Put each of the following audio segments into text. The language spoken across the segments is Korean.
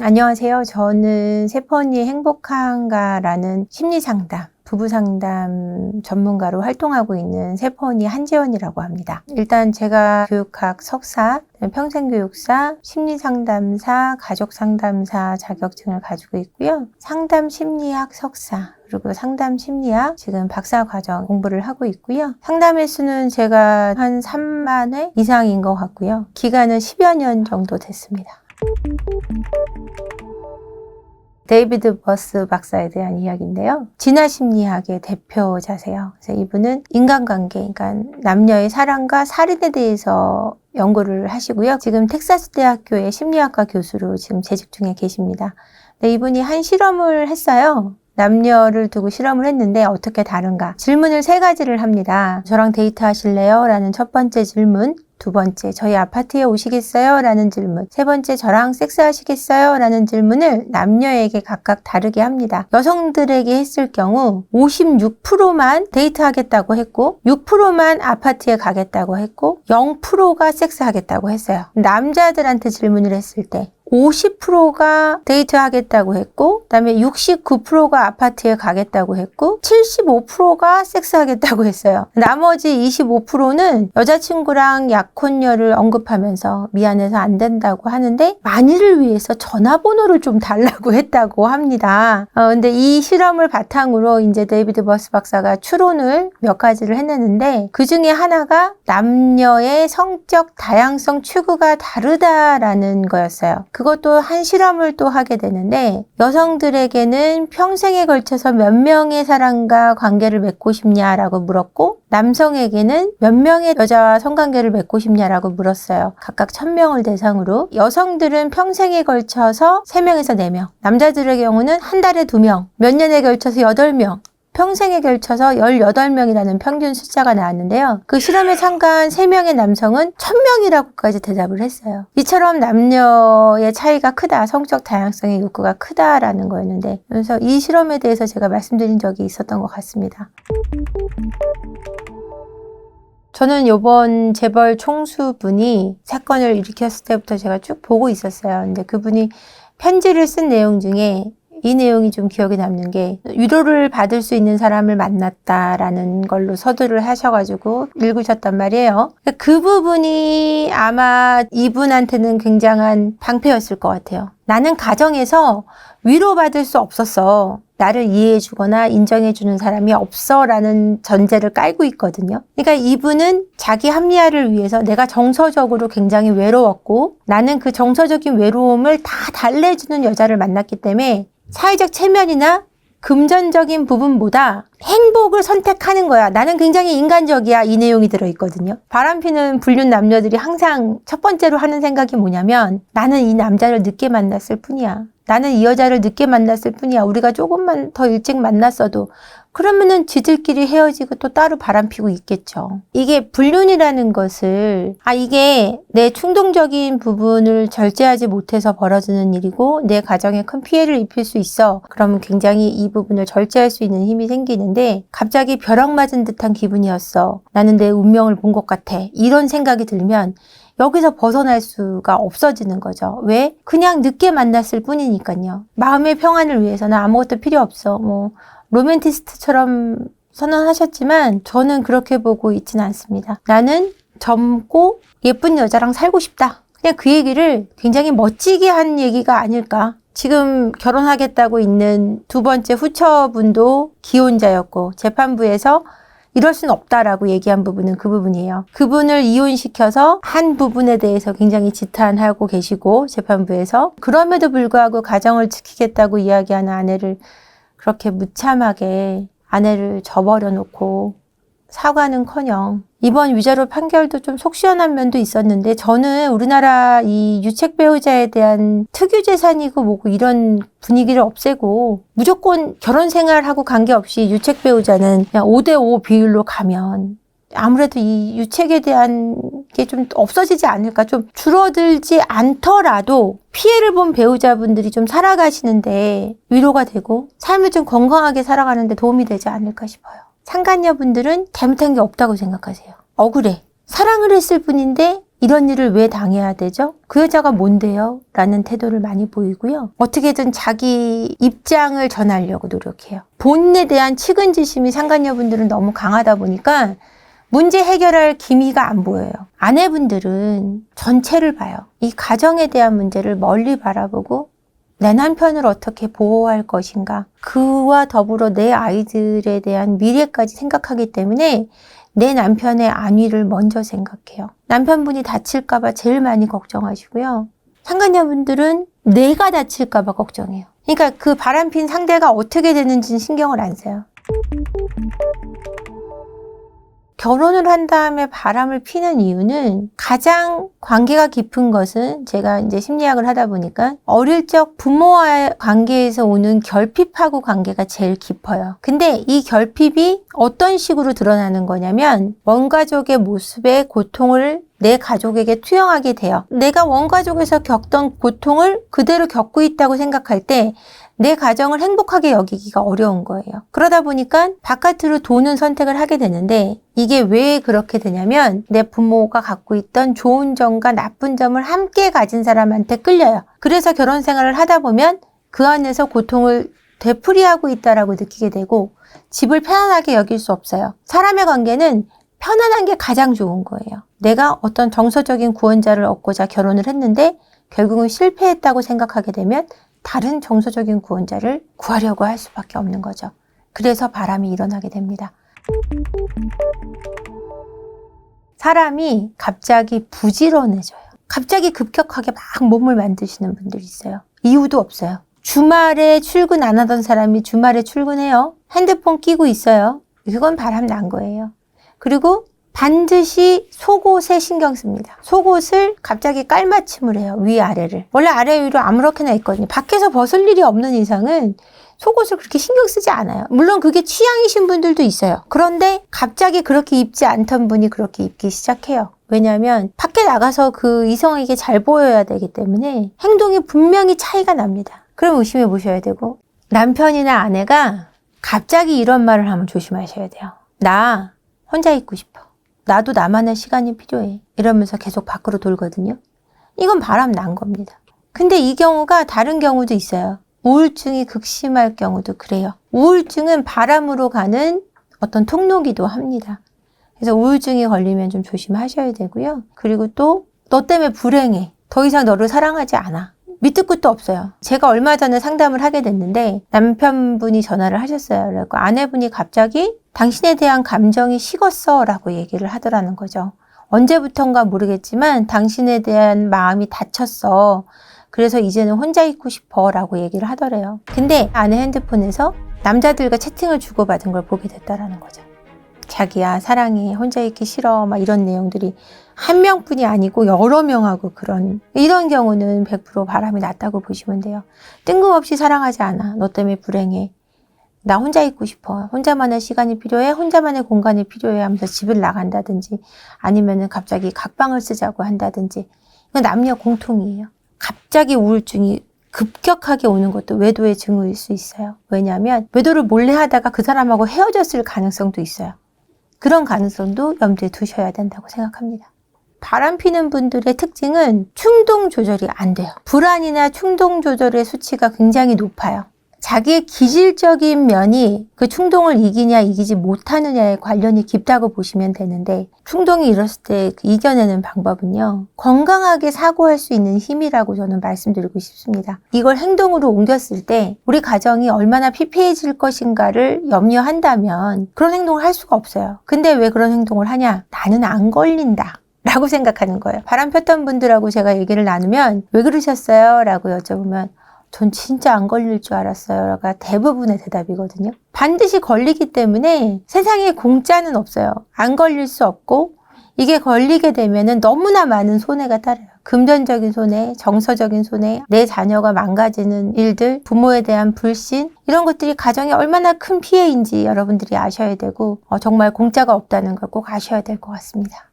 안녕하세요. 저는 세퍼니의 행복한가라는 심리상담, 부부상담 전문가로 활동하고 있는 세퍼니 한재원이라고 합니다. 일단 제가 교육학 석사, 평생교육사, 심리상담사, 가족상담사 자격증을 가지고 있고요. 상담심리학 석사, 그리고 상담심리학 지금 박사과정 공부를 하고 있고요. 상담 횟수는 제가 한 3만 회 이상인 것 같고요. 기간은 10여 년 정도 됐습니다. 데이비드 버스 박사에 대한 이야기인데요. 진화심리학의 대표자세요. 그래서 이분은 인간관계, 그러니까 남녀의 사랑과 살인에 대해서 연구를 하시고요. 지금 텍사스 대학교의 심리학과 교수로 지금 재직 중에 계십니다. 네, 이분이 한 실험을 했어요. 남녀를 두고 실험을 했는데 어떻게 다른가? 질문을 3가지를 합니다. 저랑 데이트 하실래요? 라는 첫 번째 질문. 2번째, 저희 아파트에 오시겠어요? 라는 질문. 3번째, 저랑 섹스하시겠어요? 라는 질문을 남녀에게 각각 다르게 합니다. 여성들에게 했을 경우 56%만 데이트하겠다고 했고 6%만 아파트에 가겠다고 했고 0%가 섹스하겠다고 했어요. 남자들한테 질문을 했을 때 50%가 데이트하겠다고 했고 그다음에 69%가 아파트에 가겠다고 했고 75%가 섹스하겠다고 했어요. 나머지 25%는 여자친구랑 약혼녀를 언급하면서 미안해서 안 된다고 하는데 만일을 위해서 전화번호를 좀 달라고 했다고 합니다. 근데 이 실험을 바탕으로 이제 데이비드 버스 박사가 추론을 몇 가지를 해냈는데 그 중에 하나가 남녀의 성적 다양성 추구가 다르다라는 거였어요. 그것도 한 실험을 또 하게 되는데 여성들에게는 평생에 걸쳐서 몇 명의 사람과 관계를 맺고 싶냐라고 물었고 남성에게는 몇 명의 여자와 성관계를 맺고 싶냐라고 물었어요. 각각 1000명을 대상으로. 여성들은 평생에 걸쳐서 3명에서 4명, 남자들의 경우는 한 달에 2명, 몇 년에 걸쳐서 8명, 평생에 걸쳐서 18명이라는 평균 숫자가 나왔는데요. 그 실험에 참가한 3명의 남성은 1000명이라고까지 대답을 했어요. 이처럼 남녀의 차이가 크다, 성적 다양성의 욕구가 크다라는 거였는데, 그래서 이 실험에 대해서 제가 말씀드린 적이 있었던 것 같습니다. 저는 요번 재벌 총수분이 사건을 일으켰을 때부터 제가 쭉 보고 있었어요. 근데 그분이 편지를 쓴 내용 중에 이 내용이 좀 기억에 남는 게 위로를 받을 수 있는 사람을 만났다라는 걸로 서두를 하셔가지고 읽으셨단 말이에요. 그 부분이 아마 이분한테는 굉장한 방패였을 것 같아요. 나는 가정에서 위로받을 수 없었어. 나를 이해해주거나 인정해주는 사람이 없어 라는 전제를 깔고 있거든요. 그러니까 이분은 자기 합리화를 위해서 내가 정서적으로 굉장히 외로웠고 나는 그 정서적인 외로움을 다 달래주는 여자를 만났기 때문에 사회적 체면이나 금전적인 부분보다 행복을 선택하는 거야. 나는 굉장히 인간적이야. 이 내용이 들어있거든요. 바람피는 불륜 남녀들이 항상 첫 번째로 하는 생각이 뭐냐면 나는 이 남자를 늦게 만났을 뿐이야. 나는 이 여자를 늦게 만났을 뿐이야. 우리가 조금만 더 일찍 만났어도 그러면은 지들끼리 헤어지고 또 따로 바람피고 있겠죠. 이게 불륜이라는 것을 이게 내 충동적인 부분을 절제하지 못해서 벌어지는 일이고 내 가정에 큰 피해를 입힐 수 있어. 그러면 굉장히 이 부분을 절제할 수 있는 힘이 생기는데 갑자기 벼락 맞은 듯한 기분이었어. 나는 내 운명을 본 것 같아. 이런 생각이 들면 여기서 벗어날 수가 없어지는 거죠. 왜? 그냥 늦게 만났을 뿐이니까요. 마음의 평안을 위해서는 아무것도 필요 없어. 로맨티스트처럼 선언하셨지만 저는 그렇게 보고 있지는 않습니다. 나는 젊고 예쁜 여자랑 살고 싶다. 그냥 그 얘기를 굉장히 멋지게 한 얘기가 아닐까. 지금 결혼하겠다고 있는 2번째 후처분도 기혼자였고 재판부에서 이럴 순 없다라고 얘기한 부분은 그 부분이에요. 그분을 이혼시켜서 한 부분에 대해서 굉장히 지탄하고 계시고 재판부에서 그럼에도 불구하고 가정을 지키겠다고 이야기하는 아내를 그렇게 무참하게 아내를 저버려 놓고 사과는커녕 이번 위자료 판결도 좀 속 시원한 면도 있었는데 저는 우리나라 이 유책 배우자에 대한 특유 재산이고 뭐고 이런 분위기를 없애고 무조건 결혼 생활하고 관계없이 유책 배우자는 그냥 5대5 비율로 가면 아무래도 이 유책에 대한 게 좀 없어지지 않을까, 좀 줄어들지 않더라도 피해를 본 배우자분들이 좀 살아가시는데 위로가 되고 삶을 좀 건강하게 살아가는데 도움이 되지 않을까 싶어요. 상간녀분들은 잘못한 게 없다고 생각하세요. 억울해. 사랑을 했을 뿐인데 이런 일을 왜 당해야 되죠? 그 여자가 뭔데요? 라는 태도를 많이 보이고요. 어떻게든 자기 입장을 전하려고 노력해요. 본인에 대한 측은지심이 상간녀분들은 너무 강하다 보니까 문제 해결할 기미가 안 보여요. 아내분들은 전체를 봐요. 이 가정에 대한 문제를 멀리 바라보고 내 남편을 어떻게 보호할 것인가, 그와 더불어 내 아이들에 대한 미래까지 생각하기 때문에 내 남편의 안위를 먼저 생각해요. 남편분이 다칠까 봐 제일 많이 걱정하시고요. 상간녀분들은 내가 다칠까 봐 걱정해요. 그러니까 그 바람핀 상대가 어떻게 되는지는 신경을 안 써요. 결혼을 한 다음에 바람을 피는 이유는 가장 관계가 깊은 것은 제가 이제 심리학을 하다 보니까 어릴 적 부모와의 관계에서 오는 결핍하고 관계가 제일 깊어요. 근데 이 결핍이 어떤 식으로 드러나는 거냐면 원가족의 모습의 고통을 내 가족에게 투영하게 돼요. 내가 원가족에서 겪던 고통을 그대로 겪고 있다고 생각할 때 내 가정을 행복하게 여기기가 어려운 거예요. 그러다 보니까 바깥으로 도는 선택을 하게 되는데 이게 왜 그렇게 되냐면 내 부모가 갖고 있던 좋은 점과 나쁜 점을 함께 가진 사람한테 끌려요. 그래서 결혼 생활을 하다 보면 그 안에서 고통을 되풀이하고 있다라고 느끼게 되고 집을 편안하게 여길 수 없어요. 사람의 관계는 편안한 게 가장 좋은 거예요. 내가 어떤 정서적인 구원자를 얻고자 결혼을 했는데 결국은 실패했다고 생각하게 되면 다른 정서적인 구원자를 구하려고 할 수밖에 없는 거죠. 그래서 바람이 일어나게 됩니다. 사람이 갑자기 부지런해져요. 갑자기 급격하게 막 몸을 만드시는 분들이 있어요. 이유도 없어요. 주말에 출근 안 하던 사람이 주말에 출근해요. 핸드폰 끼고 있어요. 그건 바람 난 거예요. 그리고 반드시 속옷에 신경 씁니다. 속옷을 갑자기 깔맞춤을 해요. 위아래를. 원래 아래 위로 아무렇게나 입거든요. 밖에서 벗을 일이 없는 이상은 속옷을 그렇게 신경 쓰지 않아요. 물론 그게 취향이신 분들도 있어요. 그런데 갑자기 그렇게 입지 않던 분이 그렇게 입기 시작해요. 왜냐하면 밖에 나가서 그 이성에게 잘 보여야 되기 때문에 행동이 분명히 차이가 납니다. 그럼 의심해 보셔야 되고, 남편이나 아내가 갑자기 이런 말을 하면 조심하셔야 돼요. 나 혼자 있고 싶어. 나도 나만의 시간이 필요해. 이러면서 계속 밖으로 돌거든요. 이건 바람 난 겁니다. 근데 이 경우가 다른 경우도 있어요. 우울증이 극심할 경우도 그래요. 우울증은 바람으로 가는 어떤 통로기도 합니다. 그래서 우울증이 걸리면 좀 조심하셔야 되고요. 그리고 또 너 때문에 불행해. 더 이상 너를 사랑하지 않아. 밑도 끝도 없어요. 제가 얼마 전에 상담을 하게 됐는데 남편분이 전화를 하셨어요. 그래서 아내분이 갑자기 당신에 대한 감정이 식었어 라고 얘기를 하더라는 거죠. 언제부턴가 모르겠지만 당신에 대한 마음이 다쳤어. 그래서 이제는 혼자 있고 싶어 라고 얘기를 하더래요. 근데 아내 핸드폰에서 남자들과 채팅을 주고받은 걸 보게 됐다라는 거죠. 자기야 사랑해, 혼자 있기 싫어, 막 이런 내용들이 한 명뿐이 아니고 여러 명하고 이런 경우는 100% 바람이 났다고 보시면 돼요. 뜬금없이 사랑하지 않아. 너 때문에 불행해. 나 혼자 있고 싶어. 혼자만의 시간이 필요해. 혼자만의 공간이 필요해 하면서 집을 나간다든지 아니면은 갑자기 각방을 쓰자고 한다든지. 이건 남녀 공통이에요. 갑자기 우울증이 급격하게 오는 것도 외도의 징후일 수 있어요. 왜냐하면 외도를 몰래 하다가 그 사람하고 헤어졌을 가능성도 있어요. 그런 가능성도 염두에 두셔야 된다고 생각합니다. 바람 피는 분들의 특징은 충동 조절이 안 돼요. 불안이나 충동 조절의 수치가 굉장히 높아요. 자기의 기질적인 면이 그 충동을 이기냐 이기지 못하느냐에 관련이 깊다고 보시면 되는데, 충동이 일었을 때 이겨내는 방법은요, 건강하게 사고할 수 있는 힘이라고 저는 말씀드리고 싶습니다. 이걸 행동으로 옮겼을 때 우리 가정이 얼마나 피폐해질 것인가를 염려한다면 그런 행동을 할 수가 없어요. 근데 왜 그런 행동을 하냐? 나는 안 걸린다 라고 생각하는 거예요. 바람 폈던 분들하고 제가 얘기를 나누면 왜 그러셨어요? 라고 여쭤보면 전 진짜 안 걸릴 줄 알았어요가 대부분의 대답이거든요. 반드시 걸리기 때문에 세상에 공짜는 없어요. 안 걸릴 수 없고, 이게 걸리게 되면은 너무나 많은 손해가 따라요. 금전적인 손해, 정서적인 손해, 내 자녀가 망가지는 일들, 부모에 대한 불신, 이런 것들이 가정에 얼마나 큰 피해인지 여러분들이 아셔야 되고, 정말 공짜가 없다는 걸 꼭 아셔야 될 것 같습니다.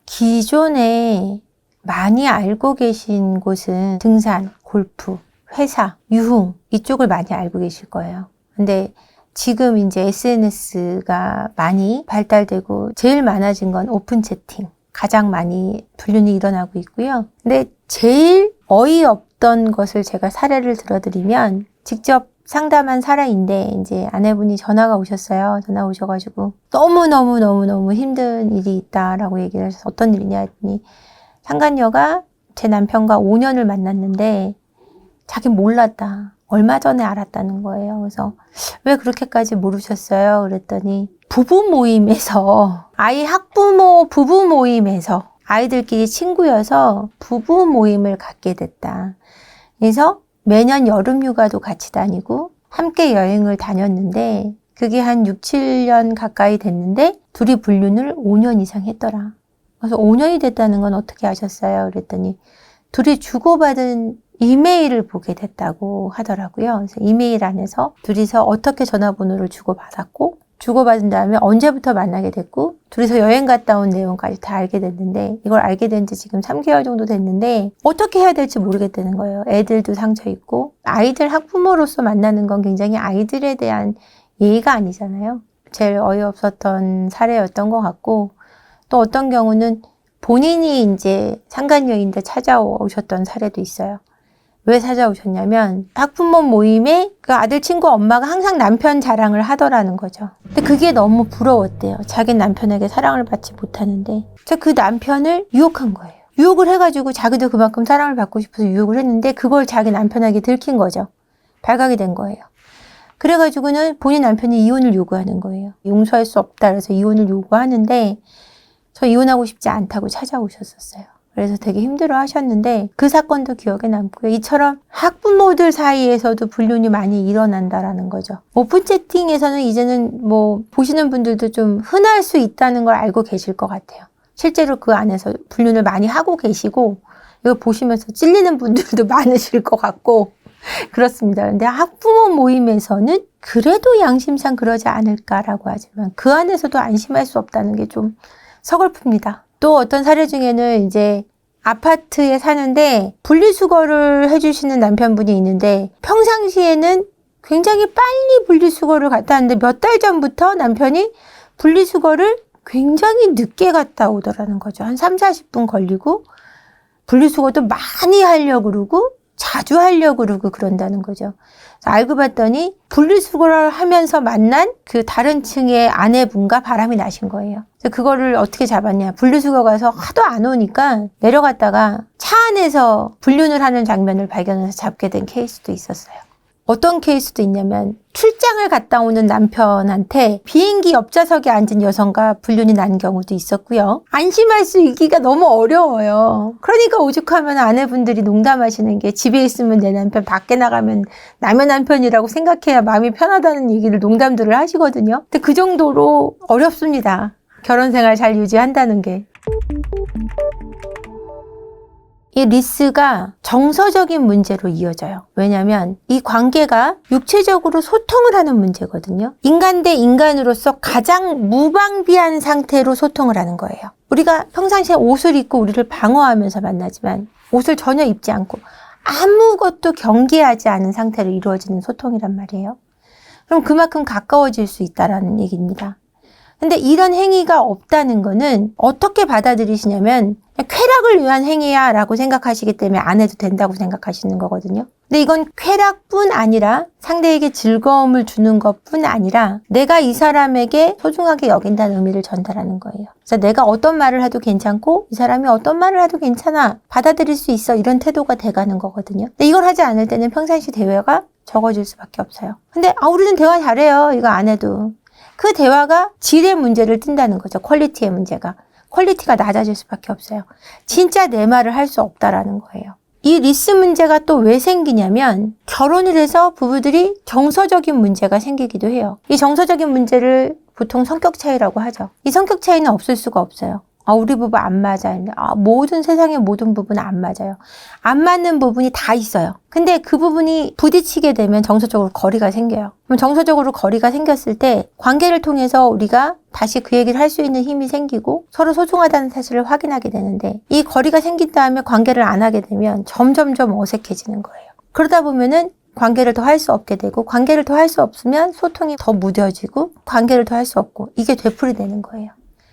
기존에 많이 알고 계신 곳은 등산, 골프, 회사, 유흥, 이쪽을 많이 알고 계실 거예요. 근데 지금 이제 SNS가 많이 발달되고 제일 많아진 건 오픈 채팅. 가장 많이 불륜이 일어나고 있고요. 근데 제일 어이없던 것을 제가 사례를 들어드리면 직접 상담한 사례인데 이제 아내분이 전화가 오셨어요. 전화 오셔가지고 너무너무 힘든 일이 있다라고 얘기를 하셔서 어떤 일이냐 했더니 상간녀가 제 남편과 5년을 만났는데 자기 몰랐다. 얼마 전에 알았다는 거예요. 그래서 왜 그렇게까지 모르셨어요? 그랬더니 부부 모임에서 아이 학부모 부부 모임에서 아이들끼리 친구여서 부부 모임을 갖게 됐다. 그래서 매년 여름 휴가도 같이 다니고 함께 여행을 다녔는데 그게 한 6, 7년 가까이 됐는데 둘이 불륜을 5년 이상 했더라. 그래서 5년이 됐다는 건 어떻게 아셨어요? 그랬더니 둘이 주고받은 이메일을 보게 됐다고 하더라고요. 그래서 이메일 안에서 둘이서 어떻게 전화번호를 주고받았고 주고받은 다음에 언제부터 만나게 됐고 둘이서 여행 갔다 온 내용까지 다 알게 됐는데 이걸 알게 된 지 지금 3개월 정도 됐는데 어떻게 해야 될지 모르겠다는 거예요. 애들도 상처 있고 아이들 학부모로서 만나는 건 굉장히 아이들에 대한 예의가 아니잖아요. 제일 어이없었던 사례였던 것 같고 또 어떤 경우는 본인이 이제 상간녀인데 찾아오셨던 사례도 있어요. 왜 찾아오셨냐면 학부모 모임에 그 아들 친구 엄마가 항상 남편 자랑을 하더라는 거죠. 근데 그게 너무 부러웠대요. 자기 남편에게 사랑을 받지 못하는데 그 남편을 유혹한 거예요. 유혹을 해가지고 자기도 그만큼 사랑을 받고 싶어서 유혹을 했는데 그걸 자기 남편에게 들킨 거죠. 발각이 된 거예요. 그래가지고는 본인 남편이 이혼을 요구하는 거예요. 용서할 수 없다 그래서 이혼을 요구하는데 저 이혼하고 싶지 않다고 찾아오셨었어요. 그래서 되게 힘들어 하셨는데 그 사건도 기억에 남고요. 이처럼 학부모들 사이에서도 불륜이 많이 일어난다라는 거죠. 오픈 채팅에서는 이제는 뭐 보시는 분들도 좀 흔할 수 있다는 걸 알고 계실 것 같아요. 실제로 그 안에서 불륜을 많이 하고 계시고 이거 보시면서 찔리는 분들도 많으실 것 같고 그렇습니다. 근데 학부모 모임에서는 그래도 양심상 그러지 않을까라고 하지만 그 안에서도 안심할 수 없다는 게 좀 서글픕니다. 또 어떤 사례 중에는 이제 아파트에 사는데 분리수거를 해주시는 남편분이 있는데 평상시에는 굉장히 빨리 분리수거를 갔다 왔는데 몇 달 전부터 남편이 분리수거를 굉장히 늦게 갔다 오더라는 거죠. 한 3, 40분 걸리고 분리수거도 많이 하려고 그러고 자주 하려고 그러고 그런다는 거죠. 알고 봤더니 분리수거를 하면서 만난 그 다른 층의 아내분과 바람이 나신 거예요. 그래서 그거를 어떻게 잡았냐. 분리수거 가서 하도 안 오니까 내려갔다가 차 안에서 불륜을 하는 장면을 발견해서 잡게 된 케이스도 있었어요. 어떤 케이스도 있냐면 출장을 갔다 오는 남편한테 비행기 옆좌석에 앉은 여성과 불륜이 난 경우도 있었고요. 안심할 수 있기가 너무 어려워요. 그러니까 오죽하면 아내분들이 농담하시는 게 집에 있으면 내 남편, 밖에 나가면 남의 남편이라고 생각해야 마음이 편하다는 얘기를 농담들을 하시거든요. 근데 그 정도로 어렵습니다. 결혼 생활 잘 유지한다는 게. 이 리스가 정서적인 문제로 이어져요. 왜냐하면 이 관계가 육체적으로 소통을 하는 문제거든요. 인간 대 인간으로서 가장 무방비한 상태로 소통을 하는 거예요. 우리가 평상시에 옷을 입고 우리를 방어하면서 만나지만 옷을 전혀 입지 않고 아무것도 경계하지 않은 상태로 이루어지는 소통이란 말이에요. 그럼 그만큼 가까워질 수 있다는 얘기입니다. 근데 이런 행위가 없다는 거는 어떻게 받아들이시냐면 쾌락을 위한 행위야 라고 생각하시기 때문에 안 해도 된다고 생각하시는 거거든요. 근데 이건 쾌락뿐 아니라 상대에게 즐거움을 주는 것뿐 아니라 내가 이 사람에게 소중하게 여긴다는 의미를 전달하는 거예요. 그래서 내가 어떤 말을 해도 괜찮고 이 사람이 어떤 말을 해도 괜찮아 받아들일 수 있어 이런 태도가 돼가는 거거든요. 근데 이걸 하지 않을 때는 평상시 대화가 적어질 수밖에 없어요. 근데 우리는 대화 잘해요. 이거 안 해도. 그 대화가 질의 문제를 띈다는 거죠. 퀄리티의 문제가. 퀄리티가 낮아질 수밖에 없어요. 진짜 내 말을 할 수 없다라는 거예요. 이 리스 문제가 또 왜 생기냐면 결혼을 해서 부부들이 정서적인 문제가 생기기도 해요. 이 정서적인 문제를 보통 성격 차이라고 하죠. 이 성격 차이는 없을 수가 없어요. 우리 부부 안 맞아. 모든 세상의 모든 부부는 안 맞아요. 안 맞는 부분이 다 있어요. 근데 그 부분이 부딪히게 되면 정서적으로 거리가 생겨요. 그럼 정서적으로 거리가 생겼을 때 관계를 통해서 우리가 다시 그 얘기를 할 수 있는 힘이 생기고 서로 소중하다는 사실을 확인하게 되는데 이 거리가 생긴 다음에 관계를 안 하게 되면 점점점 어색해지는 거예요. 그러다 보면은 관계를 더 할 수 없게 되고, 관계를 더 할 수 없으면 소통이 더 무뎌지고, 관계를 더 할 수 없고, 이게 되풀이되는 거예요.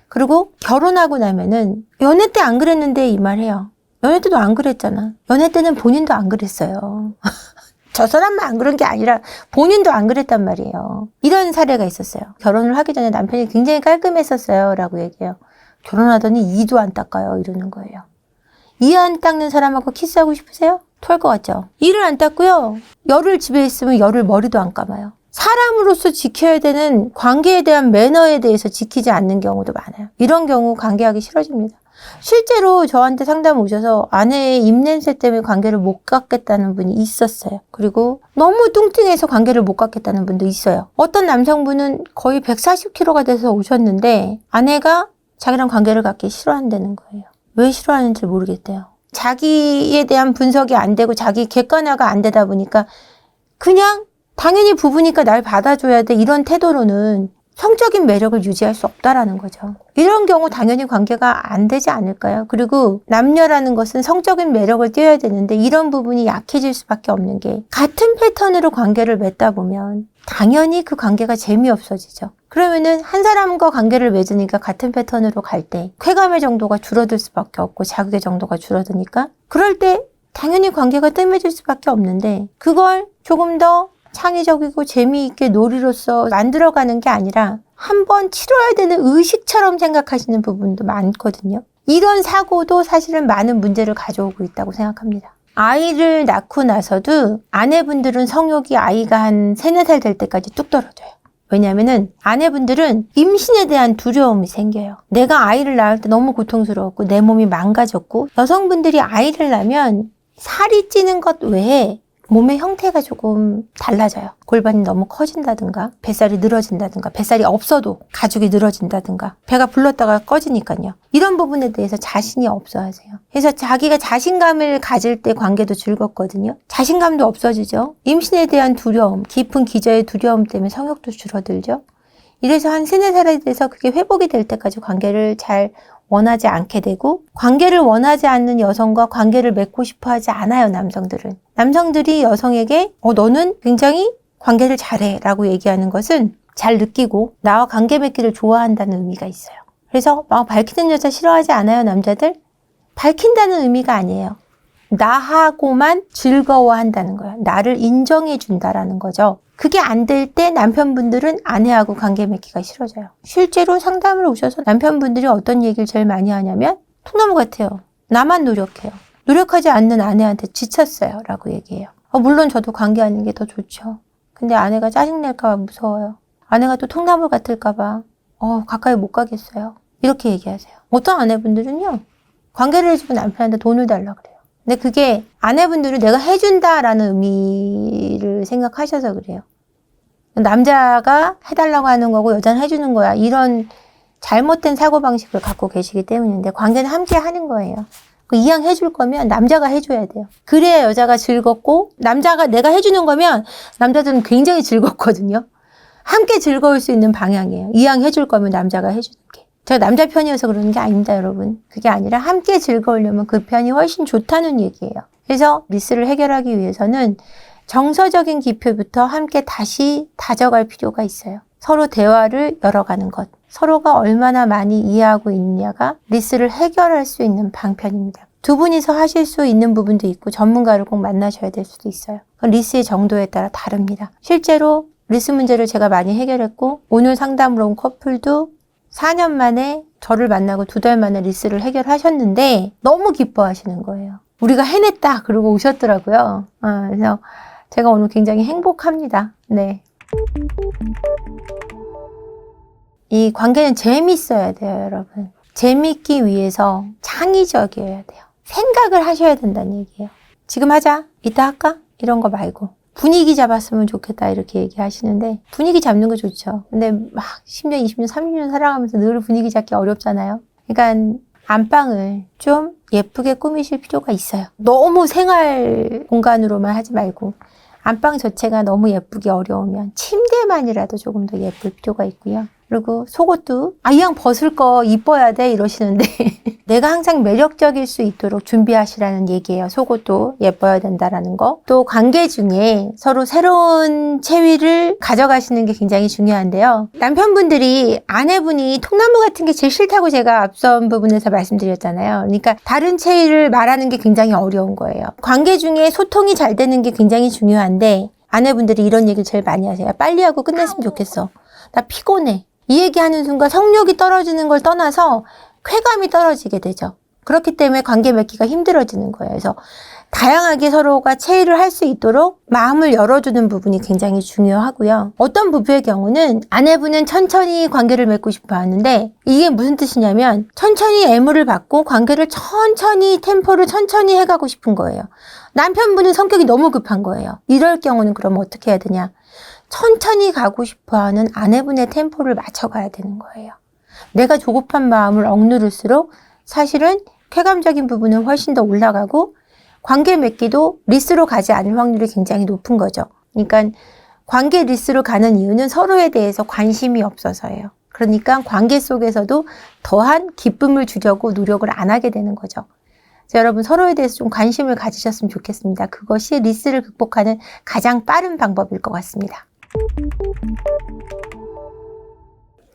그리고 결혼하고 나면은 연애 때 안 그랬는데 이 말 해요. 연애 때도 안 그랬잖아. 연애 때는 본인도 안 그랬어요. 저 사람만 안 그런 게 아니라 본인도 안 그랬단 말이에요. 이런 사례가 있었어요. 결혼을 하기 전에 남편이 굉장히 깔끔했었어요 라고 얘기해요. 결혼하더니 이도 안 닦아요 이러는 거예요. 이 안 닦는 사람하고 키스하고 싶으세요? 토할 것 같죠? 이를 안 닦고요. 열흘 집에 있으면 열흘 머리도 안 감아요. 사람으로서 지켜야 되는 관계에 대한 매너에 대해서 지키지 않는 경우도 많아요. 이런 경우 관계하기 싫어집니다. 실제로 저한테 상담 오셔서 아내의 입냄새 때문에 관계를 못 갖겠다는 분이 있었어요. 그리고 너무 뚱뚱해서 관계를 못 갖겠다는 분도 있어요. 어떤 남성분은 거의 140kg가 돼서 오셨는데 아내가 자기랑 관계를 갖기 싫어한다는 거예요. 왜 싫어하는지 모르겠대요. 자기에 대한 분석이 안 되고 자기 객관화가 안 되다 보니까 그냥 당연히 부부니까 날 받아줘야 돼 이런 태도로는 성적인 매력을 유지할 수 없다라는 거죠. 이런 경우 당연히 관계가 안 되지 않을까요? 그리고 남녀라는 것은 성적인 매력을 띄어야 되는데 이런 부분이 약해질 수밖에 없는 게 같은 패턴으로 관계를 맺다 보면 당연히 그 관계가 재미없어지죠. 그러면은 한 사람과 관계를 맺으니까 같은 패턴으로 갈 때 쾌감의 정도가 줄어들 수밖에 없고 자극의 정도가 줄어드니까 그럴 때 당연히 관계가 뜸해질 수밖에 없는데 그걸 조금 더 창의적이고 재미있게 놀이로서 만들어가는 게 아니라 한번 치러야 되는 의식처럼 생각하시는 부분도 많거든요. 이런 사고도 사실은 많은 문제를 가져오고 있다고 생각합니다. 아이를 낳고 나서도 아내분들은 성욕이 아이가 한 3, 4살 될 때까지 뚝 떨어져요. 왜냐하면은 아내분들은 임신에 대한 두려움이 생겨요. 내가 아이를 낳을 때 너무 고통스러웠고 내 몸이 망가졌고 여성분들이 아이를 낳으면 살이 찌는 것 외에 몸의 형태가 조금 달라져요. 골반이 너무 커진다든가 뱃살이 늘어진다든가 뱃살이 없어도 가죽이 늘어진다든가 배가 불렀다가 꺼지니까요. 이런 부분에 대해서 자신이 없어 하세요. 그래서 자기가 자신감을 가질 때 관계도 즐겁거든요. 자신감도 없어지죠. 임신에 대한 두려움, 깊은 기저의 두려움 때문에 성욕도 줄어들죠. 이래서 한 3, 4살이 돼서 그게 회복이 될 때까지 관계를 잘 원하지 않게 되고 관계를 원하지 않는 여성과 관계를 맺고 싶어 하지 않아요, 남성들은. 남성들이 여성에게 너는 굉장히 관계를 잘해 라고 얘기하는 것은 잘 느끼고 나와 관계 맺기를 좋아한다는 의미가 있어요. 그래서 막 밝히는 여자 싫어하지 않아요, 남자들? 밝힌다는 의미가 아니에요. 나하고만 즐거워한다는 거예요. 나를 인정해 준다라는 거죠. 그게 안 될 때 남편분들은 아내하고 관계 맺기가 싫어져요. 실제로 상담을 오셔서 남편분들이 어떤 얘기를 제일 많이 하냐면 통나무 같아요. 나만 노력해요. 노력하지 않는 아내한테 지쳤어요 라고 얘기해요. 물론 저도 관계하는 게 더 좋죠. 근데 아내가 짜증낼까 봐 무서워요. 아내가 또 통나무 같을까 봐 가까이 못 가겠어요. 이렇게 얘기하세요. 어떤 아내분들은요. 관계를 해주고 남편한테 돈을 달라 그래요. 근데 그게 아내분들은 내가 해준다라는 의미를 생각하셔서 그래요. 남자가 해달라고 하는 거고 여자는 해주는 거야. 이런 잘못된 사고방식을 갖고 계시기 때문인데 관계는 함께 하는 거예요. 이왕 해줄 거면 남자가 해줘야 돼요. 그래야 여자가 즐겁고 남자가 내가 해주는 거면 남자들은 굉장히 즐겁거든요. 함께 즐거울 수 있는 방향이에요. 이왕 해줄 거면 남자가 해주는 게. 제가 남자 편이어서 그러는 게 아닙니다, 여러분. 그게 아니라 함께 즐거우려면 그 편이 훨씬 좋다는 얘기예요. 그래서 미스를 해결하기 위해서는 정서적인 기표부터 함께 다시 다져갈 필요가 있어요. 서로 대화를 열어가는 것. 서로가 얼마나 많이 이해하고 있느냐가 리스를 해결할 수 있는 방편입니다. 두 분이서 하실 수 있는 부분도 있고 전문가를 꼭 만나셔야 될 수도 있어요. 그건 리스의 정도에 따라 다릅니다. 실제로 리스 문제를 제가 많이 해결했고 오늘 상담으로 온 커플도 4년 만에 저를 만나고 2달 만에 리스를 해결하셨는데 너무 기뻐하시는 거예요. 우리가 해냈다 그러고 오셨더라고요. 그래서 제가 오늘 굉장히 행복합니다. 네. 이 관계는 재밌어야 돼요, 여러분. 재밌기 위해서 창의적이어야 돼요. 생각을 하셔야 된다는 얘기예요. 지금 하자, 이따 할까? 이런 거 말고 분위기 잡았으면 좋겠다 이렇게 얘기하시는데 분위기 잡는 거 좋죠. 근데 막 10년, 20년, 30년 살아가면서 늘 분위기 잡기 어렵잖아요. 그러니까 안방을 좀 예쁘게 꾸미실 필요가 있어요. 너무 생활 공간으로만 하지 말고 안방 자체가 너무 예쁘기 어려우면 침대만이라도 조금 더 예쁠 필요가 있고요. 그리고 속옷도 이 양 벗을 거 이뻐야 돼 이러시는데 내가 항상 매력적일 수 있도록 준비하시라는 얘기예요. 속옷도 예뻐야 된다라는 거. 또 관계 중에 서로 새로운 체위를 가져가시는 게 굉장히 중요한데요. 남편분들이 아내분이 통나무 같은 게 제일 싫다고 제가 앞선 부분에서 말씀드렸잖아요. 그러니까 다른 체위를 말하는 게 굉장히 어려운 거예요. 관계 중에 소통이 잘 되는 게 굉장히 중요한데 아내분들이 이런 얘기를 제일 많이 하세요. 빨리 하고 끝냈으면 좋겠어. 나 피곤해. 이 얘기하는 순간 성욕이 떨어지는 걸 떠나서 쾌감이 떨어지게 되죠. 그렇기 때문에 관계 맺기가 힘들어지는 거예요. 그래서 다양하게 서로가 체의를 할 수 있도록 마음을 열어주는 부분이 굉장히 중요하고요. 어떤 부부의 경우는 아내분은 천천히 관계를 맺고 싶어 하는데 이게 무슨 뜻이냐면 천천히 애무를 받고 관계를 천천히 템포를 천천히 해가고 싶은 거예요. 남편분은 성격이 너무 급한 거예요. 이럴 경우는 그럼 어떻게 해야 되냐? 천천히 가고 싶어하는 아내분의 템포를 맞춰가야 되는 거예요. 내가 조급한 마음을 억누를수록 사실은 쾌감적인 부분은 훨씬 더 올라가고 관계 맺기도 리스로 가지 않을 확률이 굉장히 높은 거죠. 그러니까 관계 리스로 가는 이유는 서로에 대해서 관심이 없어서예요. 그러니까 관계 속에서도 더한 기쁨을 주려고 노력을 안 하게 되는 거죠. 그래서 여러분 서로에 대해서 좀 관심을 가지셨으면 좋겠습니다. 그것이 리스를 극복하는 가장 빠른 방법일 것 같습니다.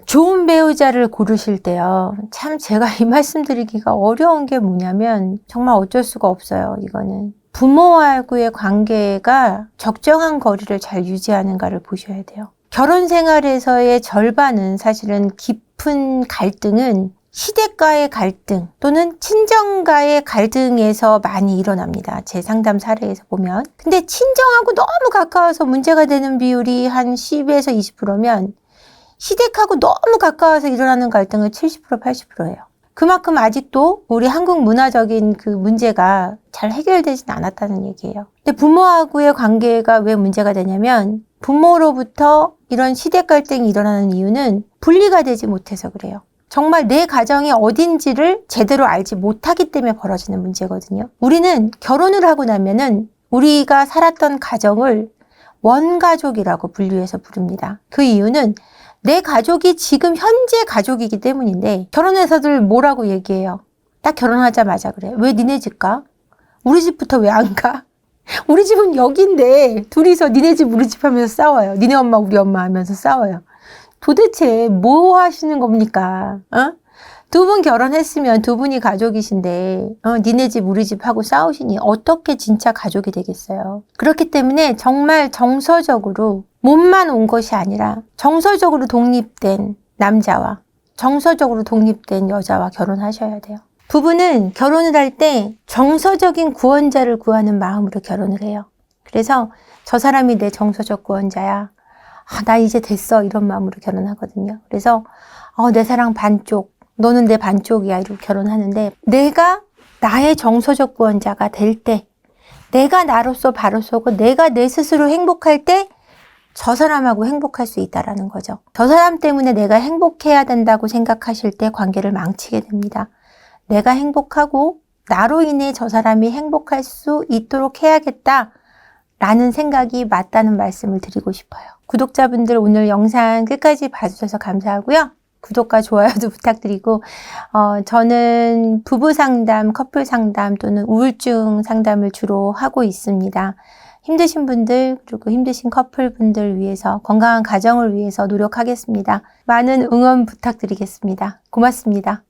좋은 배우자를 고르실 때요. 참 제가 이 말씀 드리기가 어려운 게 뭐냐면 정말 어쩔 수가 없어요. 이거는 부모와의 관계가 적정한 거리를 잘 유지하는가를 보셔야 돼요. 결혼 생활에서의 절반은 사실은 깊은 갈등은 시댁과의 갈등 또는 친정과의 갈등에서 많이 일어납니다. 제 상담 사례에서 보면. 근데 친정하고 너무 가까워서 문제가 되는 비율이 한 10에서 20%면 시댁하고 너무 가까워서 일어나는 갈등은 70% 80%예요. 그만큼 아직도 우리 한국 문화적인 그 문제가 잘 해결되진 않았다는 얘기예요. 근데 부모하고의 관계가 왜 문제가 되냐면 부모로부터 이런 시댁 갈등이 일어나는 이유는 분리가 되지 못해서 그래요. 정말 내 가정이 어딘지를 제대로 알지 못하기 때문에 벌어지는 문제거든요. 우리는 결혼을 하고 나면은 우리가 살았던 가정을 원가족이라고 분류해서 부릅니다. 그 이유는 내 가족이 지금 현재 가족이기 때문인데 결혼해서들 뭐라고 얘기해요? 딱 결혼하자마자 그래. 왜 니네 집 가? 우리 집부터 왜 안 가? 우리 집은 여기인데 둘이서 니네 집 우리 집 하면서 싸워요. 니네 엄마 우리 엄마 하면서 싸워요. 도대체 뭐 하시는 겁니까? 두 분 결혼했으면 두 분이 가족이신데 니네 집 우리 집 하고 싸우시니 어떻게 진짜 가족이 되겠어요? 그렇기 때문에 정말 정서적으로 몸만 온 것이 아니라 정서적으로 독립된 남자와 정서적으로 독립된 여자와 결혼하셔야 돼요. 부부는 결혼을 할 때 정서적인 구원자를 구하는 마음으로 결혼을 해요. 그래서 저 사람이 내 정서적 구원자야. 나 이제 됐어. 이런 마음으로 결혼하거든요. 그래서 내 사랑 반쪽, 너는 내 반쪽이야. 이렇게 결혼하는데 내가 나의 정서적 구원자가 될 때, 내가 나로서 바로 서고 내가 내 스스로 행복할 때 저 사람하고 행복할 수 있다라는 거죠. 저 사람 때문에 내가 행복해야 된다고 생각하실 때 관계를 망치게 됩니다. 내가 행복하고 나로 인해 저 사람이 행복할 수 있도록 해야겠다라는 생각이 맞다는 말씀을 드리고 싶어요. 구독자분들 오늘 영상 끝까지 봐주셔서 감사하고요. 구독과 좋아요도 부탁드리고 저는 부부 상담, 커플 상담 또는 우울증 상담을 주로 하고 있습니다. 힘드신 분들 그리고 힘드신 커플분들 위해서 건강한 가정을 위해서 노력하겠습니다. 많은 응원 부탁드리겠습니다. 고맙습니다.